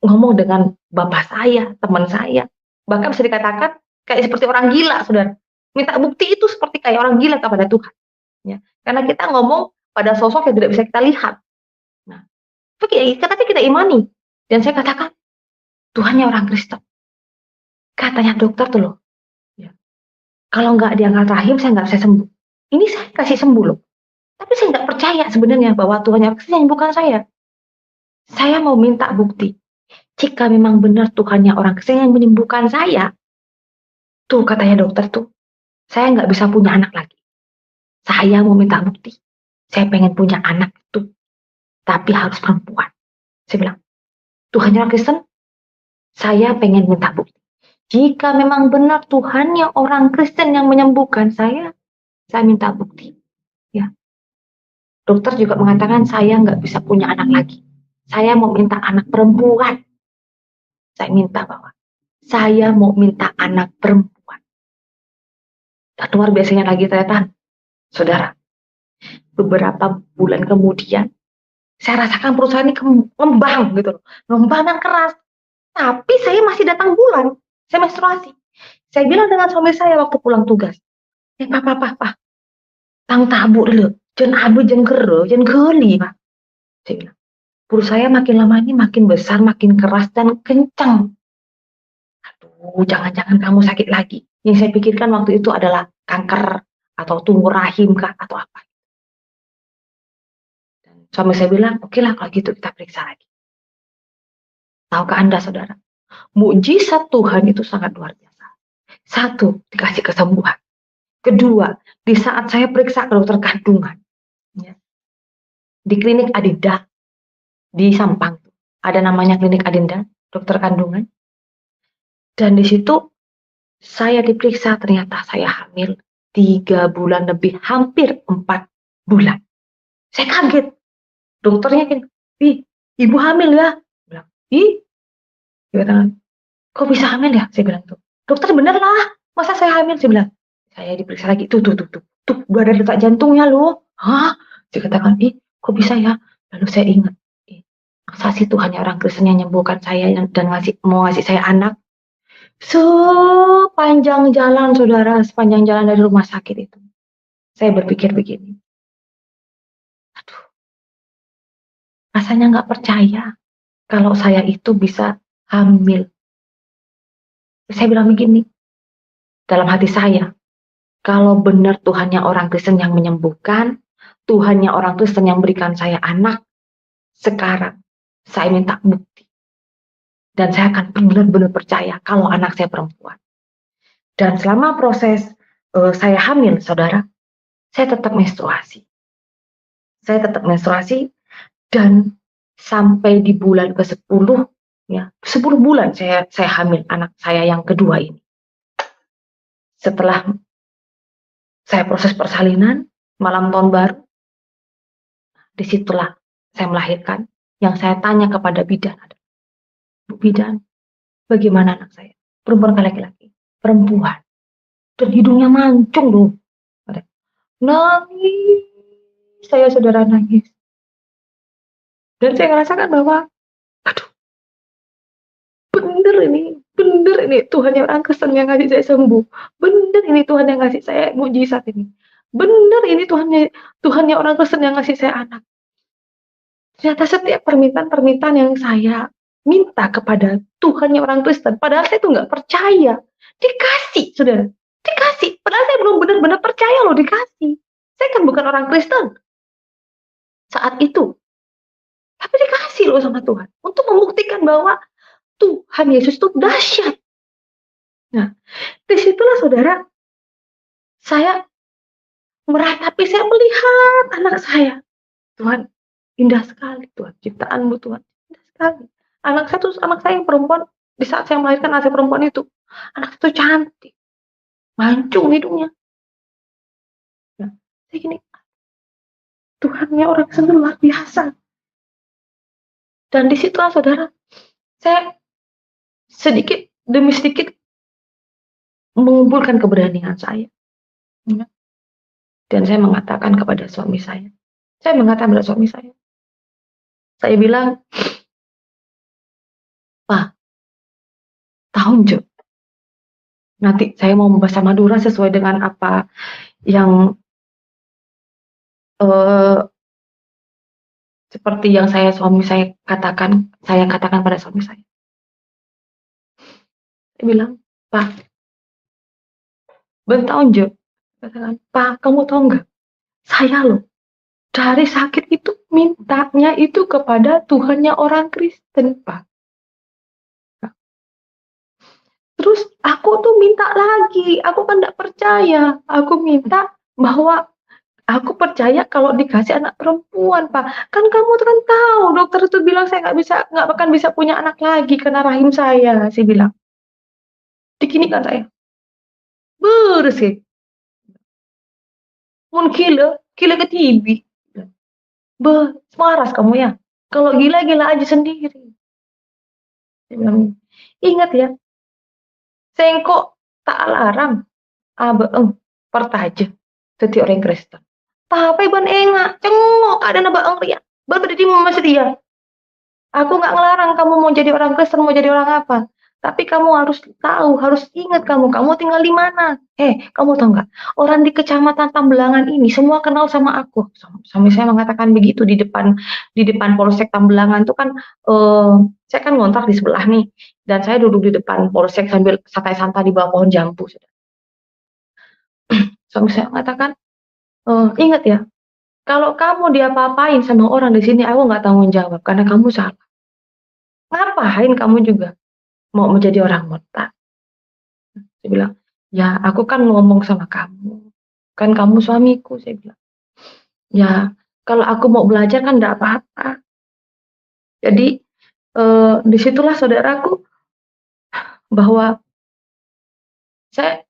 ngomong dengan bapak saya, teman saya. Bahkan bisa dikatakan kayak seperti orang gila, saudara. Minta bukti itu seperti kayak orang gila kepada Tuhan. Ya. Karena kita ngomong pada sosok yang tidak bisa kita lihat. Nah, tapi kita imani. Dan saya katakan, Tuhannya orang Kristen. Katanya dokter tuh loh. Ya. Kalau nggak diangkat rahim, saya nggak bisa sembuh. Ini saya kasih sembuh loh. Tapi saya nggak percaya sebenarnya bahwa Tuhannya orang Kristen yang bukan saya. Saya mau minta bukti. jika memang benar Tuhannya orang Kristen yang menyembuhkan saya, tuh katanya dokter tuh, saya nggak bisa punya anak lagi. Saya mau minta bukti. Saya pengen punya anak itu, tapi harus perempuan. Saya bilang, Tuhannya orang Kristen, saya pengen minta bukti. Jika memang benar Tuhannya orang Kristen yang menyembuhkan saya minta bukti. Ya, dokter juga mengatakan saya nggak bisa punya anak lagi. Saya mau minta anak perempuan. Saya minta bahwa saya mau minta anak perempuan. Dan luar biasanya lagi ternyata, saudara, beberapa bulan kemudian, saya rasakan perusahaan ini ngembang gitu loh. Ngembang dan keras. Tapi saya masih datang bulan. Saya menstruasi. Saya bilang dengan suami saya waktu pulang tugas, Pak, tang tabu dulu. Jangan abu, jangan gero, jangan geli, Pak. Saya bilang, perut saya makin lama ini makin besar, makin keras dan kencang. Aduh, jangan-jangan kamu sakit lagi. Yang saya pikirkan waktu itu adalah kanker atau tumor rahim kah atau apa. Dan suami saya bilang, oke lah kalau gitu kita periksa lagi. Tahukah Anda, saudara? Mukjizat Tuhan itu sangat luar biasa. Satu, dikasih kesembuhan. Kedua, di saat saya periksa ke dokter kandungan, ya, di klinik Adinda, di Sampang, ada namanya klinik Adinda, dokter kandungan. Dan di situ saya diperiksa, ternyata saya hamil 3 bulan lebih, hampir 4 bulan. Saya kaget. Dokternya gini, ibu hamil ya? Bilang, dia katakan, kok bisa hamil ya? Saya bilang tuh, dokter bener lah, masa saya hamil? Saya bilang, saya diperiksa lagi, tuh, udah ada detak jantungnya loh. Hah? Saya katakan, kok bisa ya? Lalu saya ingat, masa sih Tuhannya orang Kristen yang menyembuhkan saya dan mau ngasih saya anak? Sepanjang jalan, saudara, sepanjang jalan dari rumah sakit itu, saya berpikir begini, aduh, rasanya nggak percaya kalau saya itu bisa hamil. Saya bilang begini, dalam hati saya, kalau benar Tuhannya orang Kristen yang menyembuhkan, Tuhannya orang Kristen yang berikan saya anak, sekarang saya minta bukti. Dan saya akan benar-benar percaya kalau anak saya perempuan. Dan selama proses saya hamil, saudara, saya tetap menstruasi. Dan sampai di bulan ke-10, ya, 10 bulan saya hamil anak saya yang kedua ini. Setelah saya proses persalinan, malam tahun baru, disitulah saya melahirkan. Yang saya tanya kepada bidan adalah, Bu bidan, bagaimana anak saya? Perempuan ke laki-laki? Perempuan. Dan hidungnya mancung loh. Nangis. Saya, saudara, nangis. Dan saya merasakan bahwa, aduh, bener ini Tuhan yang orang Kristen yang ngasih saya sembuh. Bener ini Tuhan yang ngasih saya mukjizat ini. Bener ini Tuhannya orang Kristen yang ngasih saya anak. Ternyata setiap permintaan yang saya minta kepada Tuhannya orang Kristen, padahal saya itu nggak percaya, dikasih, saudara, dikasih. Padahal saya belum benar-benar percaya loh, dikasih. Saya kan bukan orang Kristen saat itu, tapi dikasih loh sama Tuhan untuk membuktikan bahwa Tuhan Yesus itu dahsyat. Nah, disitulah, saudara, saya meratapi, saya melihat anak saya. Tuhan, indah sekali Tuhan, ciptaanmu Tuhan, indah sekali. Anak saya yang perempuan, di saat saya melahirkan anak saya perempuan itu, anak itu cantik, mancung hidungnya. Nah, saya gini, Tuhannya orang Kristen luar biasa. Dan disitulah, saudara, saya sedikit demi sedikit mengumpulkan keberanian saya. Dan saya mengatakan kepada suami saya. Saya bilang, Pak, tahun Jo, nanti saya mau membahas Madura sesuai dengan apa yang seperti yang saya katakan pada suami saya. Saya bilang, Pak, tahun Jo, katakan, Pak, kamu tahu nggak? Saya loh, dari sakit itu mintanya itu kepada Tuhannya orang Kristen, Pak. Terus aku tuh minta lagi, aku kan nggak percaya. Aku minta bahwa aku percaya kalau dikasih anak perempuan, Pak. Kan kamu tuh kan tahu dokter itu bilang saya nggak akan bisa punya anak lagi karena rahim saya bilang. Diginikan saya, "Beres mun gila, gila ke TB." "Beh, waras kamu ya? Kalau gila, gila aja sendiri." Dia bilang, "Ingat ya, sengko tak larang abeeng pertaje dadi orang Kristen. Tapi ban enggak, cengok ada na baeng ria. Ban di mas dia. Aku nggak ngelarang kamu mau jadi orang Kristen, mau jadi orang apa. Tapi kamu harus tahu, harus ingat kamu tinggal di mana. Kamu tahu nggak? Orang di Kecamatan Tambelangan ini semua kenal sama aku. Sampai saya mengatakan begitu di depan Polsek Tambelangan itu kan saya kan ngontrak di sebelah nih dan saya duduk di depan Polsek sambil santai-santai di bawah pohon jambu. Sampai saya mengatakan, ingat ya, kalau kamu diapa-apain sama orang di sini, aku nggak tanggung jawab karena kamu salah. Ngapain kamu juga mau menjadi orang murtad? Saya bilang, ya aku kan ngomong sama kamu, kan kamu suamiku, saya bilang. Ya kalau aku mau belajar kan enggak apa-apa. Jadi disitulah saudaraku bahwa saya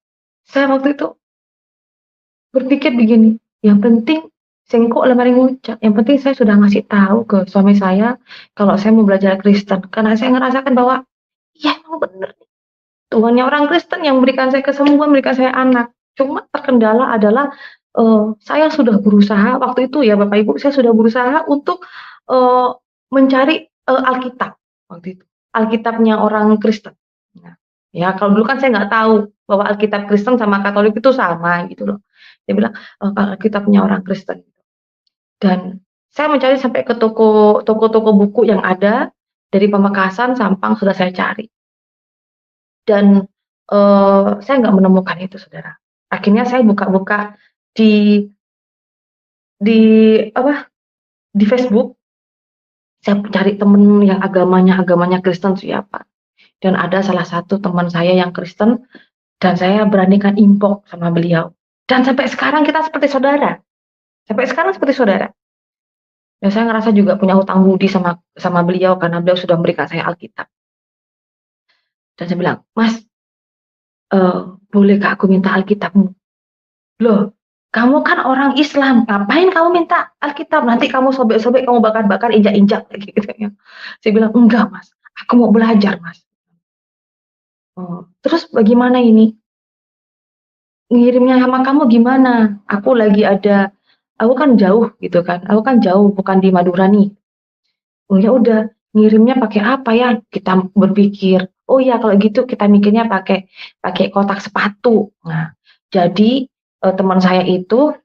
waktu itu berpikir begini, yang penting sengkok lemari ngucap, yang penting saya sudah ngasih tahu ke suami saya kalau saya mau belajar Kristen, karena saya ngerasakan bahwa ya emang bener Tuhannya orang Kristen yang memberikan saya kesembuhan, memberikan saya anak. Cuma terkendala adalah saya sudah berusaha waktu itu ya Bapak Ibu, saya sudah berusaha untuk mencari Alkitab waktu itu, Alkitabnya orang Kristen. Nah, ya kalau dulu kan saya nggak tahu bahwa Alkitab Kristen sama Katolik itu sama gitu loh. Dia bilang Alkitabnya orang Kristen. Dan saya mencari sampai ke toko-toko buku yang ada dari Pamekasan, Sampang sudah saya cari. Dan saya nggak menemukan itu, saudara. Akhirnya saya buka-buka di di apa di Facebook, saya cari temen yang agamanya Kristen siapa. Dan ada salah satu teman saya yang Kristen dan saya beranikan inbox sama beliau. Dan sampai sekarang kita seperti saudara. Sampai sekarang seperti saudara. Dan saya ngerasa juga punya hutang budi sama beliau karena beliau sudah memberikan saya Alkitab. Dan saya bilang, "Mas, bolehkah aku minta Alkitabmu?" "Loh, kamu kan orang Islam, ngapain kamu minta Alkitab? Nanti kamu sobek-sobek, kamu bakar-bakar, injak-injak," lagi gitu ya. Saya bilang, "Enggak, Mas, aku mau belajar, Mas." "Oh, terus bagaimana ini? Ngirimnya sama kamu gimana? Aku kan jauh gitu kan, aku kan jauh, bukan di Madura nih." "Oh ya udah, ngirimnya pakai apa ya?" Kita berpikir, "Oh ya kalau gitu kita mikirnya pakai kotak sepatu." Nah, jadi teman saya itu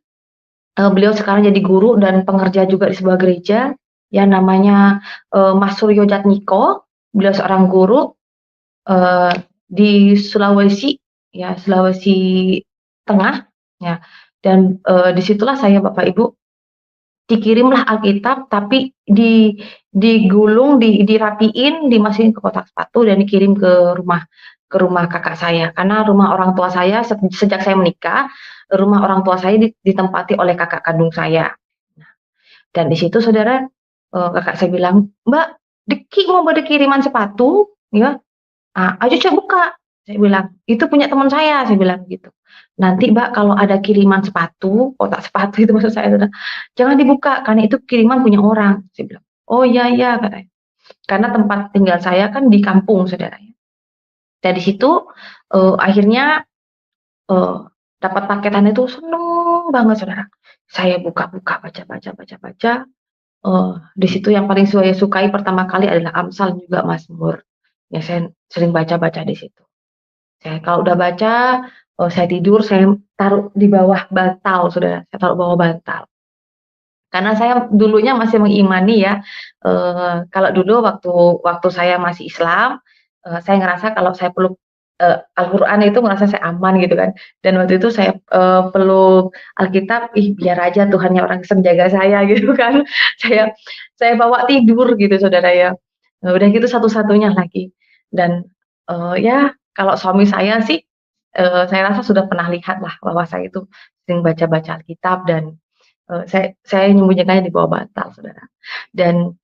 beliau sekarang jadi guru dan pengerja juga di sebuah gereja, ya namanya Mas Suryo Jatmiko. Beliau seorang guru di Sulawesi, ya Sulawesi Tengah, ya. Dan disitulah saya Bapak Ibu dikirimlah Alkitab, tapi digulung, dirapiin, dimasukin ke kotak sepatu dan dikirim ke rumah kakak saya. Karena rumah orang tua saya sejak saya menikah, rumah orang tua saya ditempati oleh kakak kandung saya. Nah, dan di situ saudara, kakak saya bilang, "Mbak, Deki mau ada kiriman sepatu, ya, ayo coba buka." Saya bilang, "Itu punya teman saya," saya bilang gitu. "Nanti Mbak kalau ada kiriman sepatu, kotak sepatu itu maksud saya saudara, jangan dibuka karena itu kiriman punya orang," saya bilang. "Oh iya iya," katanya. Karena tempat tinggal saya kan di kampung saudara. Dan di situ akhirnya eee, dapat paketan itu seneng banget saudara. Saya buka-buka, baca-baca, di situ yang paling saya sukai pertama kali adalah Amsal juga Mazmur. Ya saya sering baca-baca di situ. Saya kalau udah baca, saya tidur, saya taruh di bawah bantal, saudara. Saya taruh bawah bantal. Karena saya dulunya masih mengimani ya, kalau dulu waktu saya masih Islam, saya ngerasa kalau saya peluk Al-Quran itu ngerasa saya aman gitu kan. Dan waktu itu saya peluk Alkitab, ih biar aja Tuhannya orang Kristen jaga saya gitu kan. Saya bawa tidur gitu saudara ya. Udah gitu satu-satunya lagi. Dan ya kalau suami saya sih, saya rasa sudah pernah lihat lah bahwa saya itu sering baca-baca Alkitab dan, saya menyembunyikannya di bawah bantal, Saudara. Dan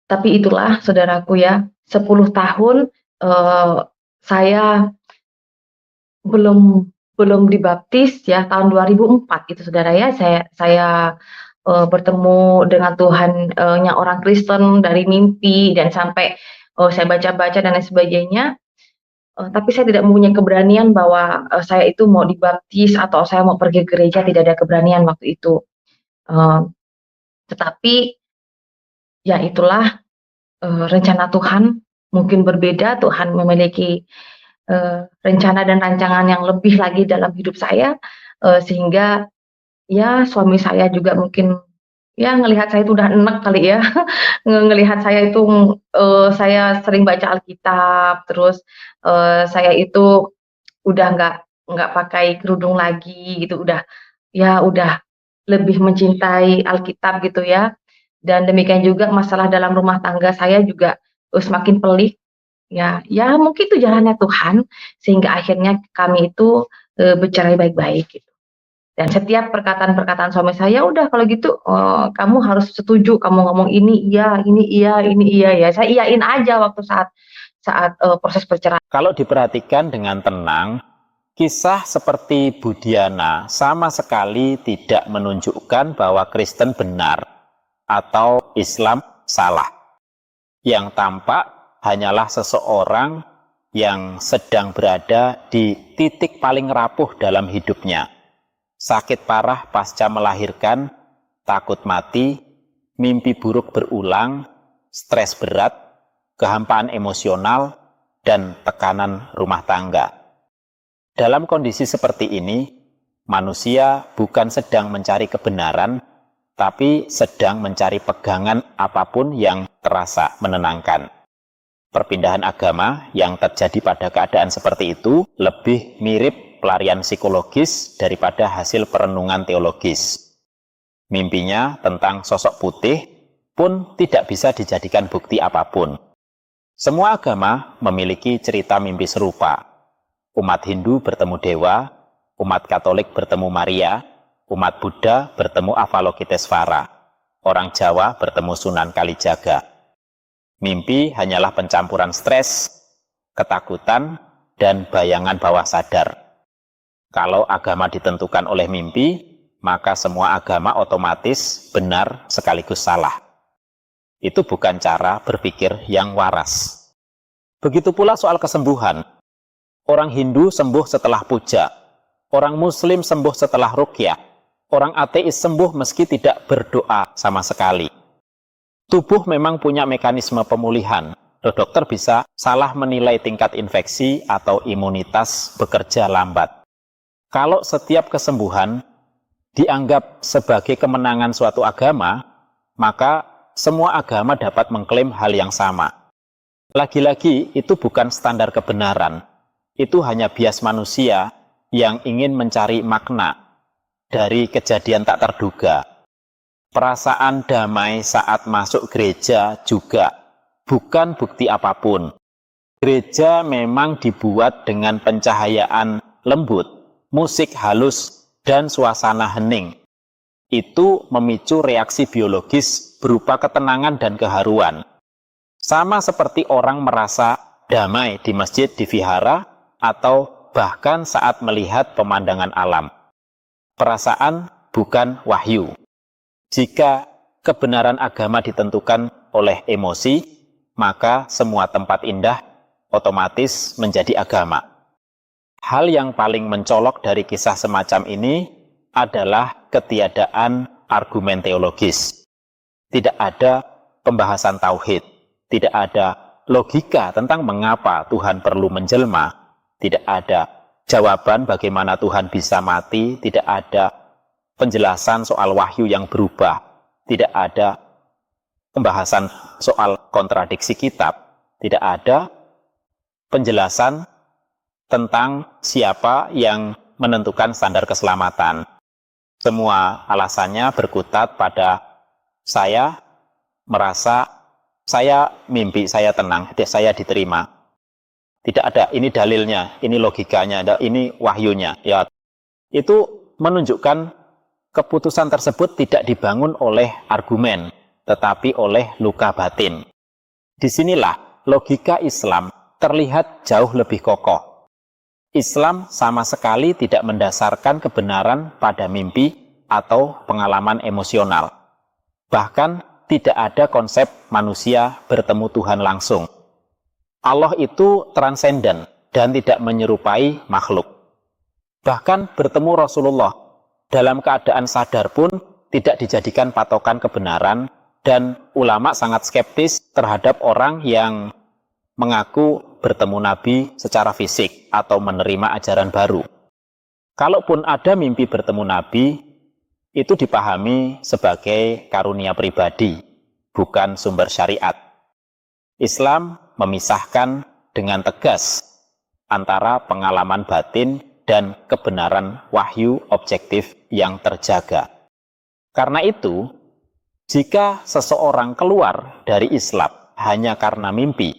tapi itulah saudaraku ya, 10 tahun, saya belum belum dibaptis ya, tahun 2004 itu Saudara ya, saya, bertemu dengan Tuhan, nya orang Kristen dari mimpi dan sampai, saya baca-baca dan lain sebagainya, tapi saya tidak mempunyai keberanian bahwa, saya itu mau dibaptis atau saya mau pergi ke gereja, tidak ada keberanian waktu itu. Eee, tetapi ya itulah, rencana Tuhan mungkin berbeda, Tuhan memiliki, rencana dan rancangan yang lebih lagi dalam hidup saya, sehingga ya suami saya juga mungkin ya ngelihat saya itu udah enek kali ya, ngelihat saya itu, saya sering baca Alkitab, terus, saya itu udah nggak pakai kerudung lagi gitu, udah lebih mencintai Alkitab gitu ya. Dan demikian juga masalah dalam rumah tangga saya juga, semakin pelik, ya mungkin itu jalannya Tuhan, sehingga akhirnya kami itu, bercerai baik-baik gitu. Dan setiap perkataan-perkataan suami saya, "Udah kalau gitu, kamu harus setuju, kamu ngomong ini iya, ini iya, ini iya ya." Saya iyain aja waktu saat saat, proses perceraian. Kalau diperhatikan dengan tenang, kisah seperti Budiana sama sekali tidak menunjukkan bahwa Kristen benar atau Islam salah. Yang tampak hanyalah seseorang yang sedang berada di titik paling rapuh dalam hidupnya. Sakit parah pasca melahirkan, takut mati, mimpi buruk berulang, stres berat, kehampaan emosional, dan tekanan rumah tangga. Dalam kondisi seperti ini, manusia bukan sedang mencari kebenaran, tapi sedang mencari pegangan apapun yang terasa menenangkan. Perpindahan agama yang terjadi pada keadaan seperti itu lebih mirip pelarian psikologis daripada hasil perenungan teologis. Mimpinya tentang sosok putih pun tidak bisa dijadikan bukti apapun. Semua agama memiliki cerita mimpi serupa. Umat Hindu bertemu dewa, umat Katolik bertemu Maria, umat Buddha bertemu Avalokitesvara, orang Jawa bertemu Sunan Kalijaga. Mimpi hanyalah pencampuran stres, ketakutan, dan bayangan bawah sadar. Kalau agama ditentukan oleh mimpi, maka semua agama otomatis benar sekaligus salah. Itu bukan cara berpikir yang waras. Begitu pula soal kesembuhan. Orang Hindu sembuh setelah puja, orang Muslim sembuh setelah ruqyah, orang ateis sembuh meski tidak berdoa sama sekali. Tubuh memang punya mekanisme pemulihan. Dokter bisa salah menilai tingkat infeksi atau imunitas bekerja lambat. Kalau setiap kesembuhan dianggap sebagai kemenangan suatu agama, maka semua agama dapat mengklaim hal yang sama. Lagi-lagi, itu bukan standar kebenaran. Itu hanya bias manusia yang ingin mencari makna dari kejadian tak terduga. Perasaan damai saat masuk gereja juga bukan bukti apapun. Gereja memang dibuat dengan pencahayaan lembut, musik halus, dan suasana hening. Itu memicu reaksi biologis berupa ketenangan dan keharuan. Sama seperti orang merasa damai di masjid, di vihara, atau bahkan saat melihat pemandangan alam. Perasaan bukan wahyu. Jika kebenaran agama ditentukan oleh emosi, maka semua tempat indah otomatis menjadi agama. Hal yang paling mencolok dari kisah semacam ini adalah ketiadaan argumen teologis. Tidak ada pembahasan tauhid, tidak ada logika tentang mengapa Tuhan perlu menjelma, tidak ada jawaban bagaimana Tuhan bisa mati, tidak ada penjelasan soal wahyu yang berubah, tidak ada pembahasan soal kontradiksi kitab, tidak ada penjelasan tentang siapa yang menentukan standar keselamatan. Semua alasannya berkutat pada saya merasa saya mimpi, saya tenang, saya diterima. Tidak ada, ini dalilnya, ini logikanya, ini wahyunya. Ya, itu menunjukkan keputusan tersebut tidak dibangun oleh argumen, tetapi oleh luka batin. Disinilah logika Islam terlihat jauh lebih kokoh. Islam sama sekali tidak mendasarkan kebenaran pada mimpi atau pengalaman emosional. Bahkan tidak ada konsep manusia bertemu Tuhan langsung. Allah itu transenden dan tidak menyerupai makhluk. Bahkan bertemu Rasulullah dalam keadaan sadar pun tidak dijadikan patokan kebenaran, dan ulama sangat skeptis terhadap orang yang mengaku bertemu Nabi secara fisik atau menerima ajaran baru. Kalaupun ada mimpi bertemu Nabi, itu dipahami sebagai karunia pribadi, bukan sumber syariat. Islam memisahkan dengan tegas antara pengalaman batin dan kebenaran wahyu objektif yang terjaga. Karena itu, jika seseorang keluar dari Islam hanya karena mimpi,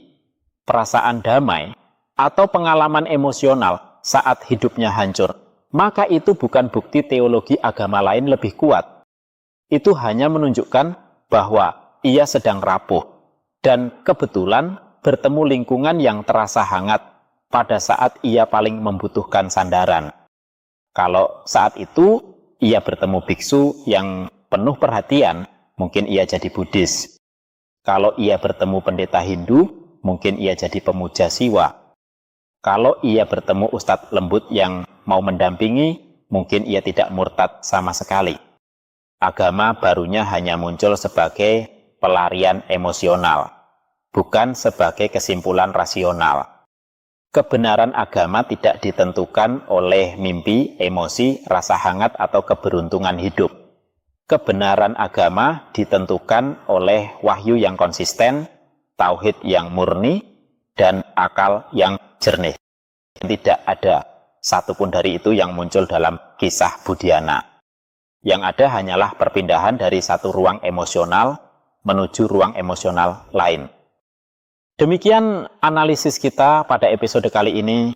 perasaan damai, atau pengalaman emosional saat hidupnya hancur, maka itu bukan bukti teologi agama lain lebih kuat. Itu hanya menunjukkan bahwa ia sedang rapuh, dan kebetulan bertemu lingkungan yang terasa hangat pada saat ia paling membutuhkan sandaran. Kalau saat itu ia bertemu biksu yang penuh perhatian, mungkin ia jadi Buddhis. Kalau ia bertemu pendeta Hindu, mungkin ia jadi pemuja Siwa. Kalau ia bertemu ustadz lembut yang mau mendampingi, mungkin ia tidak murtad sama sekali. Agama barunya hanya muncul sebagai pelarian emosional, bukan sebagai kesimpulan rasional. Kebenaran agama tidak ditentukan oleh mimpi, emosi, rasa hangat, atau keberuntungan hidup. Kebenaran agama ditentukan oleh wahyu yang konsisten, tauhid yang murni, dan akal yang jernih. Tidak ada satupun dari itu yang muncul dalam kisah Budiana. Yang ada hanyalah perpindahan dari satu ruang emosional menuju ruang emosional lain. Demikian analisis kita pada episode kali ini.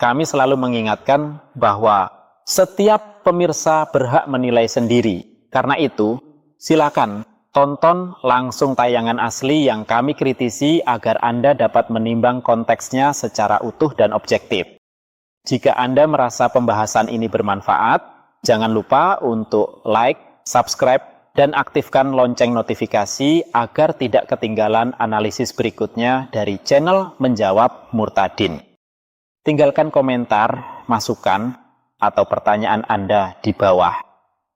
Kami selalu mengingatkan bahwa setiap pemirsa berhak menilai sendiri. Karena itu, silakan tonton langsung tayangan asli yang kami kritisi agar Anda dapat menimbang konteksnya secara utuh dan objektif. Jika Anda merasa pembahasan ini bermanfaat, jangan lupa untuk like, subscribe, dan aktifkan lonceng notifikasi agar tidak ketinggalan analisis berikutnya dari channel Menjawab Murtadin. Tinggalkan komentar, masukan, atau pertanyaan Anda di bawah.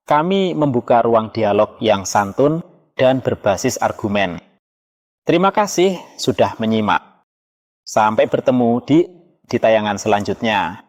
Kami membuka ruang dialog yang santun dan berbasis argumen. Terima kasih sudah menyimak. Sampai bertemu di tayangan selanjutnya.